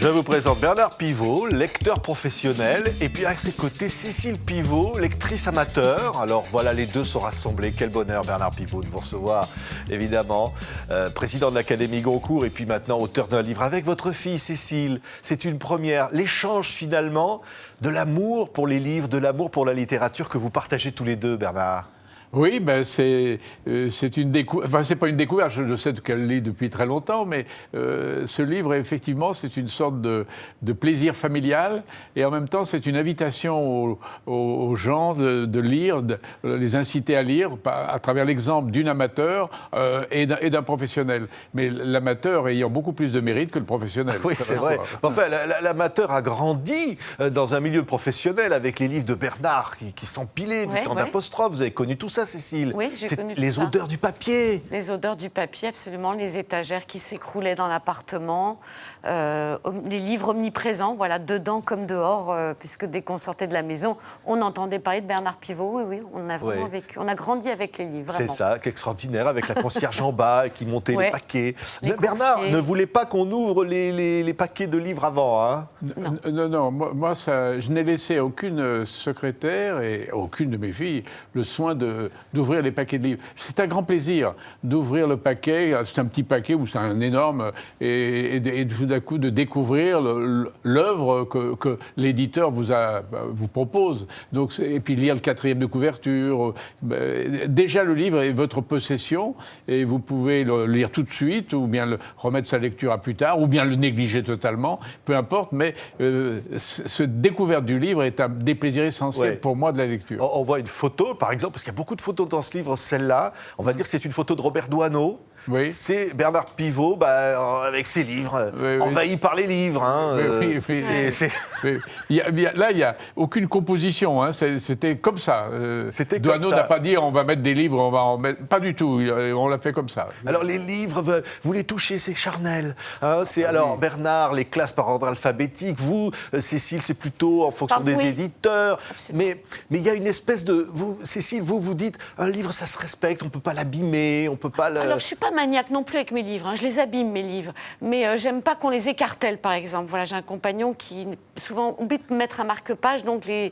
Je vous présente Bernard Pivot, lecteur professionnel, et puis à ses côtés Cécile Pivot, lectrice amateur. Alors voilà, les deux sont rassemblés. Quel bonheur, Bernard Pivot, de vous recevoir, évidemment. Président de l'Académie Goncourt et puis maintenant auteur d'un livre avec votre fille Cécile. C'est une première. L'échange finalement de l'amour pour les livres, de l'amour pour la littérature que vous partagez tous les deux, Bernard. Oui, ben c'est une découverte. Enfin, c'est pas une découverte. Je sais qu'elle lit depuis très longtemps, mais ce livre, effectivement, c'est une sorte de plaisir familial, et en même temps, c'est une invitation aux gens de lire, de les inciter à lire, à travers l'exemple d'une amateur et d'un professionnel. Mais l'amateur ayant beaucoup plus de mérite que le professionnel. Oui, c'est vrai. Enfin, l'amateur a grandi dans un milieu professionnel avec les livres de Bernard qui s'empilaient du temps d'apostrophe. Vous avez connu tout ça, Cécile? Oui, j'ai connu tout les ça. odeurs du papier. Les odeurs du papier, absolument. Les étagères qui s'écroulaient dans l'appartement. Les livres omniprésents, voilà, dedans comme dehors, puisque dès qu'on sortait de la maison, on entendait parler de Bernard Pivot. Oui, oui, on a vraiment vécu. On a grandi avec les livres, vraiment. C'est ça, qu'extraordinaire, avec la concierge en bas qui montait les paquets. Bernard coursiers. ne voulait pas qu'on ouvre les paquets de livres avant, hein? Non, moi je n'ai laissé à aucune secrétaire et à aucune de mes filles le soin d'ouvrir les paquets de livres. C'est un grand plaisir d'ouvrir le paquet, c'est un petit paquet ou c'est un énorme, et tout d'un coup de découvrir l'œuvre que l'éditeur vous propose. Donc, et puis lire le quatrième de couverture. Déjà, le livre est votre possession et vous pouvez le lire tout de suite ou bien remettre sa lecture à plus tard ou bien le négliger totalement, peu importe, mais cette découverte du livre est un des plaisirs essentiels pour moi de la lecture. On voit une photo, par exemple, parce qu'il y a beaucoup de photos dans ce livre, celle-là. On va dire que c'est une photo de Robert Doisneau. Oui. C'est Bernard Pivot avec ses livres, envahi par les livres. Hein, Là, il n'y a aucune composition. Hein, c'était comme ça. Doisneau n'a pas dit on va mettre des livres, on va en mettre. Pas du tout. On l'a fait comme ça. Alors, les livres, vous les touchez, c'est charnel. Hein, Bernard, les classes par ordre alphabétique. Vous, Cécile, c'est plutôt en fonction des éditeurs. Mais il y a une espèce de. Cécile, vous dites un livre, ça se respecte, on ne peut pas l'abîmer, on ne peut pas le. Alors, je ne suis pas maniaque non plus avec mes livres, hein. Je les abîme, mes livres. Mais j'aime pas qu'on les écartèle, par exemple. Voilà, j'ai un compagnon qui souvent oublie de mettre un marque-page, donc les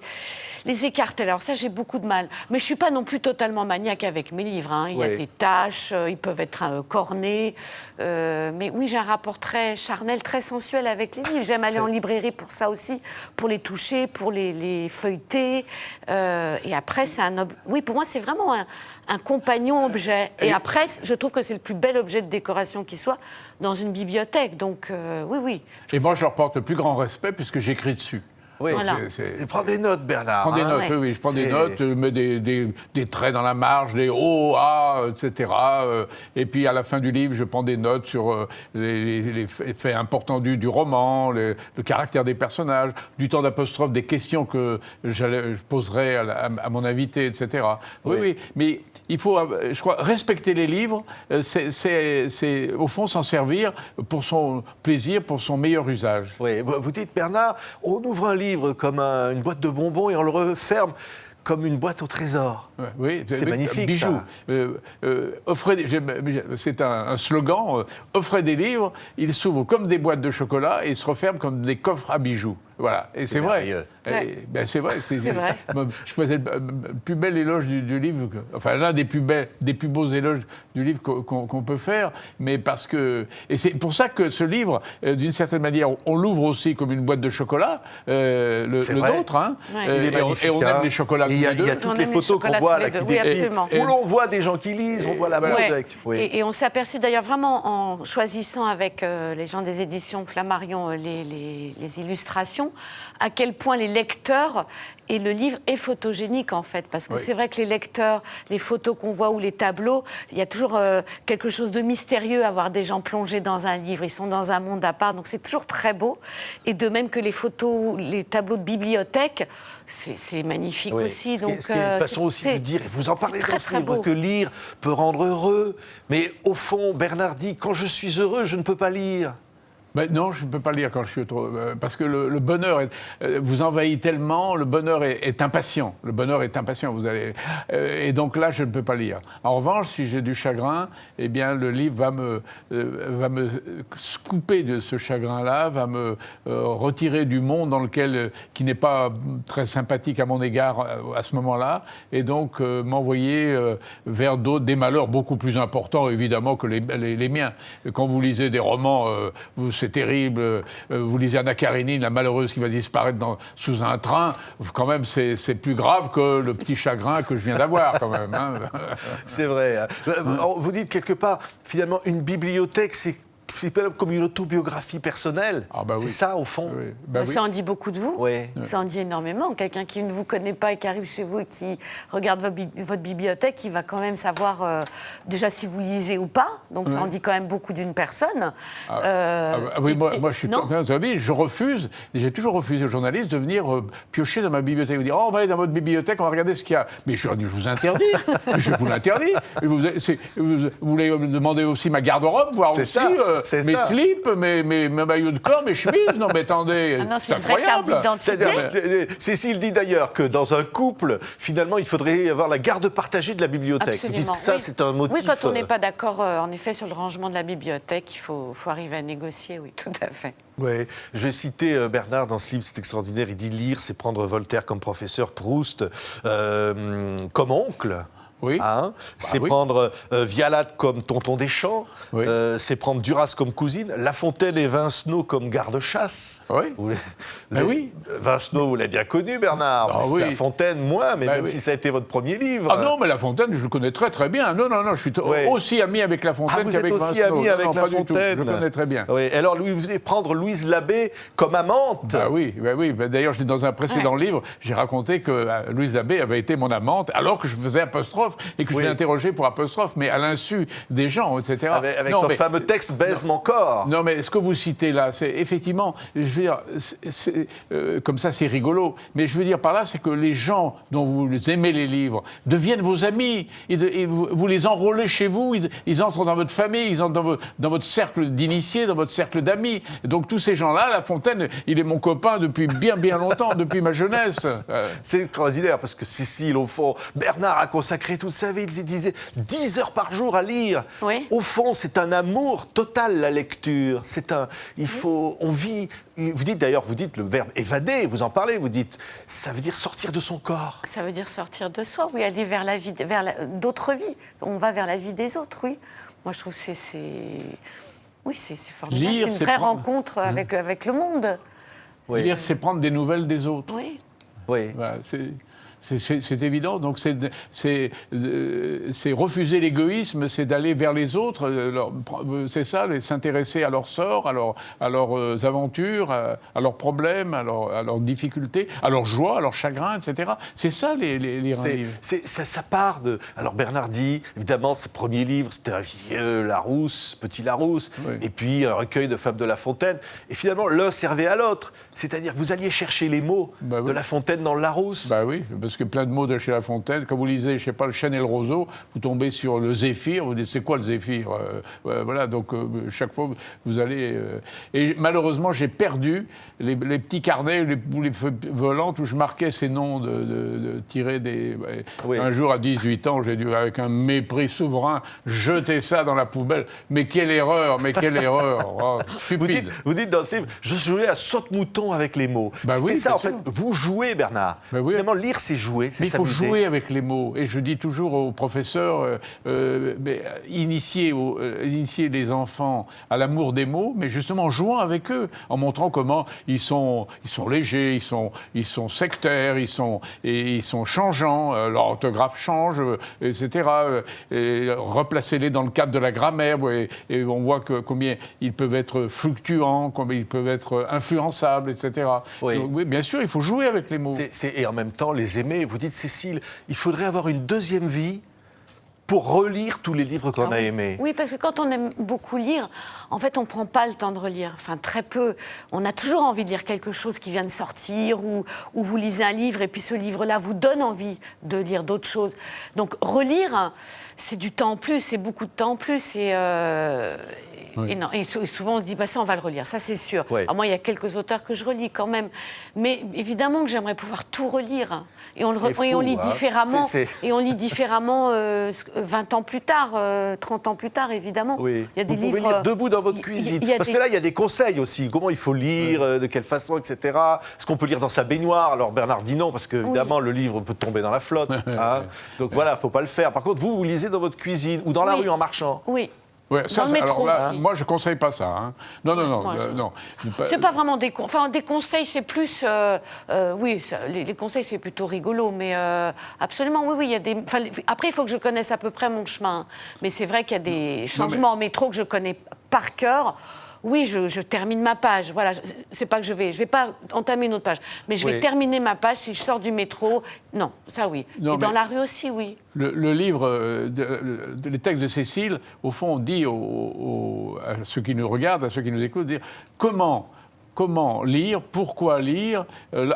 écartèle. Alors ça, j'ai beaucoup de mal. Mais je ne suis pas non plus totalement maniaque avec mes livres, hein. Il y a des taches, ils peuvent être cornés. Mais oui, j'ai un rapport très charnel, très sensuel avec les livres. J'aime aller en librairie pour ça aussi, pour les toucher, pour les feuilleter. Et après, oui, pour moi, c'est vraiment un compagnon-objet. Et après, je trouve que c'est le plus bel objet de décoration qui soit dans une bibliothèque. Donc, oui. Et moi, je leur porte le plus grand respect puisque j'écris dessus. Oui, voilà. Et prends des notes, Bernard. Je prends des notes, oui, je prends des notes, je mets des traits dans la marge, des O, A, etc. Et puis à la fin du livre, je prends des notes sur les faits importants du roman, le caractère des personnages, du temps d'apostrophe, des questions que je poserai à mon invité, etc. Oui, mais il faut, je crois, respecter les livres, c'est au fond s'en servir pour son plaisir, pour son meilleur usage. Oui, vous dites, Bernard, on ouvre un livre comme une boîte de bonbons et on le referme comme une boîte au trésor. Oui, c'est magnifique, bijou. C'est un slogan. Offrez des livres, ils s'ouvrent comme des boîtes de chocolat et se referment comme des coffres à bijoux. Voilà, et c'est vrai. C'est vrai. Je faisais le plus bel éloge du livre, enfin l'un des plus beaux éloges du livre qu'on peut faire, mais parce que et c'est pour ça que ce livre, d'une certaine manière, on l'ouvre aussi comme une boîte de chocolat, le nôtre, hein, et on aime les chocolats. Il y a toutes les photos qu'on voit là, où l'on voit des gens qui lisent, on voit la mode avec. Et on s'est aperçu d'ailleurs vraiment en choisissant avec les gens des éditions Flammarion les illustrations, à quel point les lecteurs et le livre est photogénique en fait, parce que c'est vrai que les lecteurs, les photos qu'on voit ou les tableaux, il y a toujours quelque chose de mystérieux à voir des gens plongés dans un livre, ils sont dans un monde à part, donc c'est toujours très beau, et de même que les photos, les tableaux de bibliothèque, c'est magnifique aussi. Donc, c'est une façon aussi de dire, et vous en parlez dans ce livre, que lire peut rendre heureux, mais au fond, Bernard dit, quand je suis heureux, je ne peux pas lire. Ben non, je ne peux pas lire quand je suis trop... parce que le bonheur vous envahit tellement, le bonheur est impatient. Le bonheur est impatient, vous allez... et donc là, je ne peux pas lire. En revanche, si j'ai du chagrin, eh bien, le livre va me couper de ce chagrin-là, va me retirer du monde dans lequel... qui n'est pas très sympathique à mon égard à ce moment-là, et donc m'envoyer vers d'autres, des malheurs beaucoup plus importants, évidemment, que les miens. Quand vous lisez des romans... c'est terrible, vous lisez Anna Karénine, la malheureuse qui va disparaître sous un train, quand même c'est plus grave que le petit chagrin que je viens d'avoir quand même. Hein. C'est vrai. Vous dites quelque part, finalement, une bibliothèque, c'est comme une autobiographie personnelle. Ah bah oui. C'est ça, au fond. Oui. Bah oui. Ça en dit beaucoup de vous. Oui. Ça en dit énormément. Quelqu'un qui ne vous connaît pas et qui arrive chez vous et qui regarde votre bibliothèque, il va quand même savoir déjà si vous lisez ou pas. Donc ça en dit quand même beaucoup d'une personne. Oui, moi je suis je refuse, et j'ai toujours refusé aux journalistes de venir piocher dans ma bibliothèque. Vous dire, oh, on va aller dans votre bibliothèque, on va regarder ce qu'il y a. Mais je vous interdis. Je vous l'interdis. Vous voulez me demander aussi ma garde-robe, voir aussi mes slips, mes maillots de corps, mes chemises. Non, mais attendez, c'est incroyable. Cécile dit d'ailleurs que dans un couple, finalement, il faudrait avoir la garde partagée de la bibliothèque. Absolument. Vous dites que ça, c'est un motif. Oui, quand on n'est pas d'accord, en effet, sur le rangement de la bibliothèque, il faut arriver à négocier, oui, tout à fait. Oui, je vais citer Bernard dans ce livre, c'est extraordinaire. Il dit lire, c'est prendre Voltaire comme professeur, Proust comme oncle. Oui. Hein, c'est prendre Vialat comme tonton Deschamps, oui. C'est prendre Duras comme cousine, La Fontaine et Vincenot comme garde-chasse. Oui. Oui. Vincenot, vous l'avez bien connu, Bernard. Ah, oui. La Fontaine, moins, mais même si ça a été votre premier livre. Ah non, mais La Fontaine, je le connais très très bien. Non, je suis aussi ami avec La Fontaine qu'avec Vincenot. Vous êtes aussi ami avec La Fontaine. Je le connais très bien. Oui. Alors, vous allez prendre Louise Labbé comme amante. Oui. D'ailleurs, dans un précédent livre, j'ai raconté que Louise Labbé avait été mon amante, alors que je faisais apostrophe et que je l'ai interrogée pour apostrophe, mais à l'insu des gens, etc. Avec son fameux texte « Baise mon corps ». Non, mais ce que vous citez là, c'est effectivement, je veux dire, comme ça c'est rigolo, mais je veux dire par là, c'est que les gens dont vous aimez les livres deviennent vos amis, et vous les enrôlez chez vous, ils entrent dans votre famille, ils entrent dans votre cercle d'initiés, dans votre cercle d'amis. Donc tous ces gens-là, La Fontaine, il est mon copain depuis bien longtemps, depuis ma jeunesse. C'est extraordinaire, parce que Cécile, au fond, Bernard a consacré toute sa vie, il disait 10 heures par jour à lire. Oui. Au fond, c'est un amour total, la lecture. On vit, vous dites le verbe évader, vous en parlez, vous dites, ça veut dire sortir de son corps. Ça veut dire sortir de soi, oui, aller vers la vie, d'autres vies. On va vers la vie des autres, oui. Moi, je trouve que c'est formidable. Lire, c'est une vraie rencontre avec le monde. Oui. Lire, c'est prendre des nouvelles des autres. Oui. Voilà, c'est évident. Donc c'est refuser l'égoïsme, c'est d'aller vers les autres. C'est ça, s'intéresser à leur sort, à leurs aventures, à leurs problèmes, à leurs difficultés, à leurs joies, à leurs chagrins, etc. C'est ça les livres. Ça part de... Alors Bernard dit, évidemment, ce premier livre, c'était un vieux Larousse, petit Larousse, et puis un recueil de fables de La Fontaine. Et finalement, l'un servait à l'autre. C'est-à-dire que vous alliez chercher les mots de La Fontaine dans le Larousse. Bah oui, parce que plein de mots de chez La Fontaine. Quand vous lisez, je sais pas, le chêne et le roseau, vous tombez sur le zéphyr, vous dites c'est quoi le zéphyr Voilà, donc chaque fois vous allez... Et malheureusement, j'ai perdu les petits carnets ou les feuilles volantes où je marquais ces noms de tirer des... Un jour, à 18 ans, j'ai dû, avec un mépris souverain, jeter ça dans la poubelle. Mais quelle erreur stupide. Vous dites dans ce livre, je jouais à saute-mouton avec les mots. C'était ça, en fait. Vous jouez, Bernard. Finalement, lire, c'est jouer, c'est mais il faut s'amuser. jouer avec les mots. Et je dis toujours aux professeurs, initier les enfants à l'amour des mots, mais justement en jouant avec eux, en montrant comment ils sont légers, ils sont sectaires, ils sont changeants, leur orthographe change, etc. Et replacez-les dans le cadre de la grammaire, et on voit combien ils peuvent être fluctuants, combien ils peuvent être influençables, etc. Oui. Donc, oui, bien sûr, il faut jouer avec les mots. Et en même temps, les aimer. Vous dites, Cécile, il faudrait avoir une deuxième vie pour relire tous les livres qu'on a aimés. Oui, parce que quand on aime beaucoup lire, en fait, on ne prend pas le temps de relire. Enfin, très peu. On a toujours envie de lire quelque chose qui vient de sortir ou vous lisez un livre et puis ce livre-là vous donne envie de lire d'autres choses. Donc, relire, c'est du temps en plus, c'est beaucoup de temps en plus. Oui. Et souvent, on se dit, bah, ça, on va le relire, ça, c'est sûr. Oui. Alors, moi, il y a quelques auteurs que je relis quand même. Mais évidemment que j'aimerais pouvoir tout relire. Et on, et on lit différemment. Et on lit différemment 20 ans plus tard, 30 ans plus tard, évidemment. Oui. Il y a des vous pouvez livres lire debout dans votre cuisine. Parce que là, il y a des conseils aussi. Comment il faut lire, de quelle façon, etc. Est-ce qu'on peut lire dans sa baignoire? Alors, Bernard dit non, parce que, évidemment, le livre peut tomber dans la flotte. Hein. Donc voilà, il ne faut pas le faire. Par contre, vous lisez dans votre cuisine ou dans la rue en marchant. Oui. Ouais, ça, dans le métro alors là, aussi. moi, je ne conseille pas ça. Hein. Non. Non. C'est pas vraiment des conseils. Enfin, des conseils, c'est plus... oui, les conseils, c'est plutôt rigolo. Mais absolument, oui, il y a des... Enfin, après, il faut que je connaisse à peu près mon chemin. Mais c'est vrai qu'il y a des changements en métro que je connais par cœur. Oui, je termine ma page. Voilà, c'est pas que je vais pas entamer une autre page, mais je vais terminer ma page si je sors du métro. Non, ça oui. Non, et dans la rue aussi, oui. Le livre, les textes de Cécile, au fond, on dit à ceux qui nous regardent, à ceux qui nous écoutent, dire comment lire, pourquoi lire,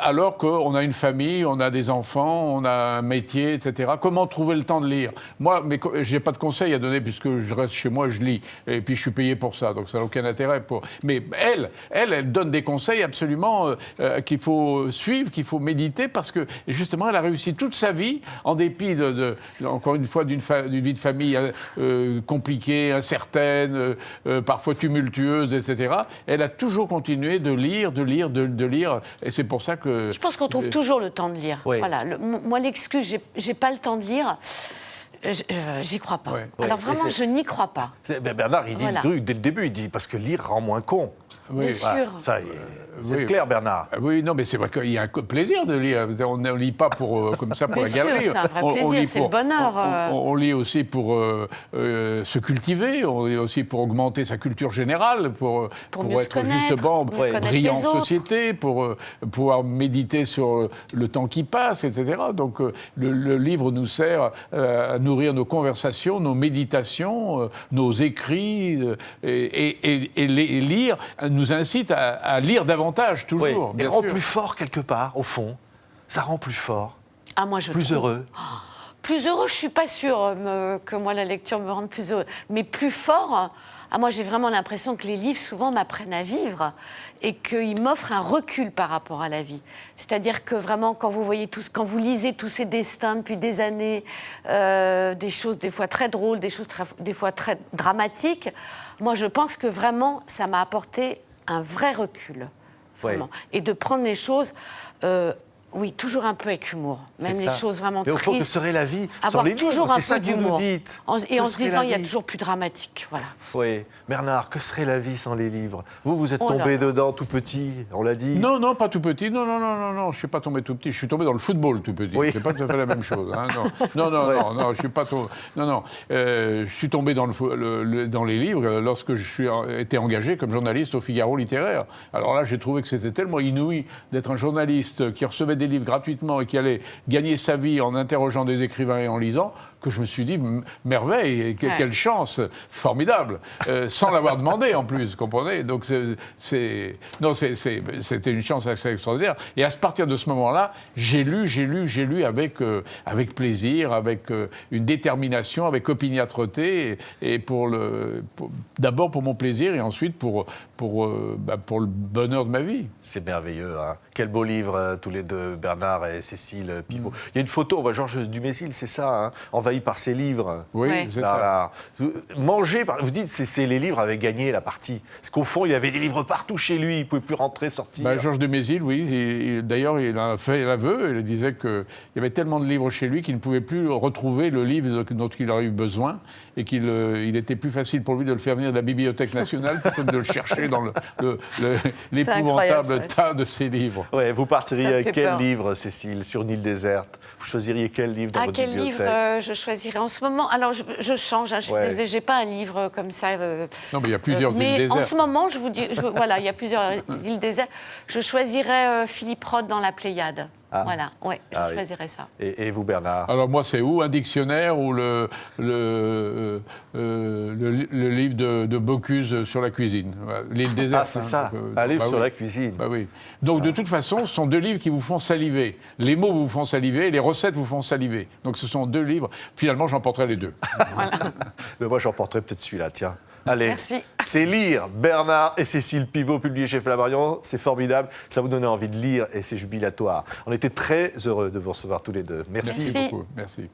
alors qu'on a une famille, on a des enfants, on a un métier, etc. Comment trouver le temps de lire? Moi, je n'ai pas de conseils à donner puisque je reste chez moi, je lis. Et puis je suis payé pour ça, donc ça n'a aucun intérêt. Mais elle donne des conseils absolument qu'il faut suivre, qu'il faut méditer parce que justement, elle a réussi toute sa vie, en dépit, encore une fois, d'une vie de famille compliquée, incertaine, parfois tumultueuse, etc. Elle a toujours continué de lire, et c'est pour ça que... Je pense qu'on trouve toujours le temps de lire. Oui. Voilà. Moi, l'excuse, j'ai pas le temps de lire, j'y crois pas. Ouais. Alors vraiment, je n'y crois pas. Bernard, il dit dès le début, il dit parce que lire rend moins con. Bien sûr. Ça, c'est clair, Bernard. Oui, non, mais c'est vrai qu'il y a un plaisir de lire. On ne lit pas comme ça pour la galerie. C'est un vrai plaisir, c'est le bonheur. On lit aussi pour se cultiver, on lit aussi pour augmenter sa culture générale, pour mieux être connaître, justement brillant en les autres. société, pour pouvoir méditer sur le temps qui passe, etc. Donc le livre nous sert à nourrir nos conversations, nos méditations, nos écrits, et lire nous incite à lire davantage, toujours. Et rend plus fort quelque part, au fond. Ça rend plus fort. Ah, moi, je plus trouve. Heureux. Plus heureux, je ne suis pas sûre que moi, la lecture me rende plus heureux. Mais plus fort, moi, j'ai vraiment l'impression que les livres, souvent, m'apprennent à vivre et qu'ils m'offrent un recul par rapport à la vie. C'est-à-dire que vraiment, quand vous lisez tous ces destins depuis des années, des choses des fois très drôles, des choses des fois très dramatiques, moi, je pense que vraiment, ça m'a apporté un vrai recul. Vraiment. Et de prendre les choses... oui, toujours un peu avec humour. Même les choses vraiment tristes. Mais au fond, que serait la vie sans les livres? C'est ça que vous nous dites. Et en se disant, il y a toujours plus dramatique. Voilà. Oui. Bernard, que serait la vie sans les livres? Vous êtes tombé dedans tout petit, on l'a dit. Non, pas tout petit. Non, je ne suis pas tombé tout petit. Je suis tombé dans le football tout petit. Oui. C'est pas tout à fait la même chose. Hein. Non, je suis pas tombé. Non. Je suis tombé dans les livres lorsque je été engagé comme journaliste au Figaro littéraire. Alors là, j'ai trouvé que c'était tellement inouï d'être un journaliste qui recevait des livres gratuitement et qui allait gagner sa vie en interrogeant des écrivains et en lisant, que je me suis dit, merveille, quelle chance, formidable, sans l'avoir demandé en plus, vous comprenez? Donc c'était une chance assez extraordinaire. Et à partir de ce moment-là, j'ai lu avec plaisir, avec une détermination, avec opiniâtreté, et d'abord pour mon plaisir et ensuite pour le bonheur de ma vie. C'est merveilleux, hein. Quel beau livre, tous les deux, Bernard et Cécile Pivot. Il y a une photo, on voit Georges Dumézil, c'est ça, hein, envahi par ses livres. Oui, c'est ça. Manger, vous dites, c'est les livres avaient gagné la partie. Parce qu'au fond, il avait des livres partout chez lui, il ne pouvait plus rentrer, sortir. Georges Dumézil, oui. D'ailleurs, il a fait l'aveu, il disait qu'il y avait tellement de livres chez lui qu'il ne pouvait plus retrouver le livre dont il aurait eu besoin et qu'il était plus facile pour lui de le faire venir de la Bibliothèque nationale plutôt que de le chercher dans l'épouvantable tas de ses livres. Ouais, vous partiriez avec quel livre, Cécile, sur une île déserte? Vous choisiriez quel livre dans votre bibliothèque? Quel livre je choisirais en ce moment? Alors, je change, hein, je n'ai pas un livre comme ça. Non, mais il y a plusieurs îles désertes. Mais en ce moment, je vous dis, voilà, il y a plusieurs îles désertes. Je choisirais Philippe Roth dans La Pléiade. Voilà, ouais, Ah je oui. choisirais ça. Et vous, Bernard? Alors moi, c'est ou un dictionnaire ou le livre de Bocuse sur la cuisine. Voilà, l'île déserte. Ah, c'est ça, donc, un livre bah sur oui. la cuisine. Bah oui. Donc de toute façon, ce sont 2 livres qui vous font saliver. Les mots vous font saliver, les recettes vous font saliver. Donc ce sont 2 livres. Finalement, j'emporterai les 2. Mais moi, j'emporterai peut-être celui-là, tiens. Allez, Merci. c'est lire Bernard et Cécile Pivot, publié chez Flammarion. C'est formidable, ça vous donne envie de lire et c'est jubilatoire. On était très heureux de vous recevoir tous les deux. Merci. Merci. beaucoup. Merci.